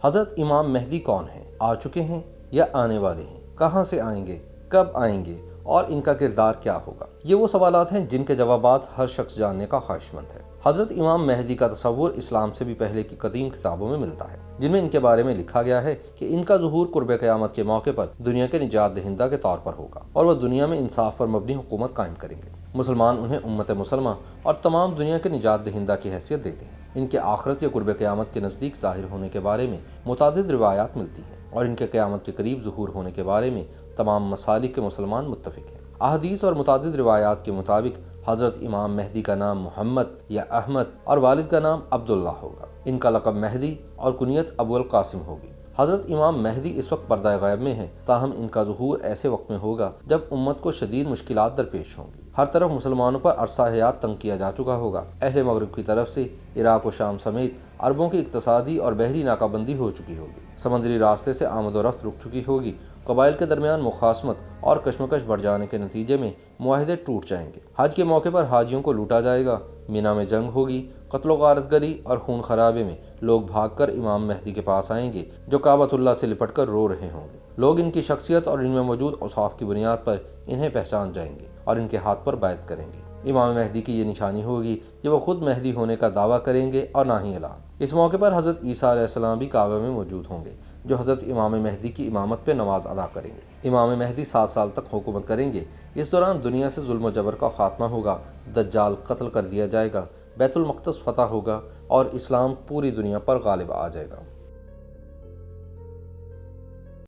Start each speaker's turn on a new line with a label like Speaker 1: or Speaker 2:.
Speaker 1: حضرت امام مہدی کون ہیں؟ آ چکے ہیں یا آنے والے ہیں؟ کہاں سے آئیں گے؟ کب آئیں گے؟ اور ان کا کردار کیا ہوگا؟ یہ وہ سوالات ہیں جن کے جوابات ہر شخص جاننے کا خواہش مند ہے۔ حضرت امام مہدی کا تصور اسلام سے بھی پہلے کی قدیم کتابوں میں ملتا ہے، جن میں ان کے بارے میں لکھا گیا ہے کہ ان کا ظہور قرب قیامت کے موقع پر دنیا کے نجات دہندہ کے طور پر ہوگا اور وہ دنیا میں انصاف پر مبنی حکومت قائم کریں گے۔ مسلمان انہیں امت مسلمہ اور تمام دنیا کے نجات دہندہ کی حیثیت دیتے ہیں۔ ان کے آخرت یا قرب قیامت کے نزدیک ظاہر ہونے کے بارے میں متعدد روایات ملتی ہیں اور ان کے قیامت کے قریب ظہور ہونے کے بارے میں تمام مسالک کے مسلمان متفق ہیں۔ احادیث اور متعدد روایات کے مطابق حضرت امام مہدی کا نام محمد یا احمد اور والد کا نام عبداللہ ہوگا۔ ان کا لقب مہدی اور کنیت ابو القاسم ہوگی۔ حضرت امام مہدی اس وقت پردہ غیب میں ہیں، تاہم ان کا ظہور ایسے وقت میں ہوگا جب امت کو شدید مشکلات درپیش ہوں گی۔ ہر طرف مسلمانوں پر عرصہ حیات تنگ کیا جا چکا ہوگا۔ اہل مغرب کی طرف سے عراق و شام سمیت عربوں کی اقتصادی اور بحری ناکہ بندی ہو چکی ہوگی۔ سمندری راستے سے آمد و رفت رک چکی ہوگی۔ قبائل کے درمیان مخاصمت اور کشمکش بڑھ جانے کے نتیجے میں معاہدے ٹوٹ جائیں گے۔ حج کے موقع پر حاجیوں کو لوٹا جائے گا۔ مینا میں جنگ ہوگی۔ قتل و غارت گری اور خون خرابے میں لوگ بھاگ کر امام مہدی کے پاس آئیں گے، جو کعبۃ اللہ سے لپٹ کر رو رہے ہوں گے۔ لوگ ان کی شخصیت اور ان میں موجود اوصاف کی بنیاد پر انہیں پہچان جائیں گے اور ان کے ہاتھ پر بیعت کریں گے۔ امام مہدی کی یہ نشانی ہوگی کہ وہ خود مہدی ہونے کا دعویٰ کریں گے اور نہ ہی اعلان۔ اس موقع پر حضرت عیسیٰ علیہ السلام بھی کعبہ میں موجود ہوں گے، جو حضرت امام مہدی کی امامت پہ نماز ادا کریں گے۔ امام مہدی 7 سال تک حکومت کریں گے۔ اس دوران دنیا سے ظلم و جبر کا خاتمہ ہوگا، دجال قتل کر دیا جائے گا، بیت المقدس فتح ہوگا اور اسلام پوری دنیا پر غالب آ جائے گا۔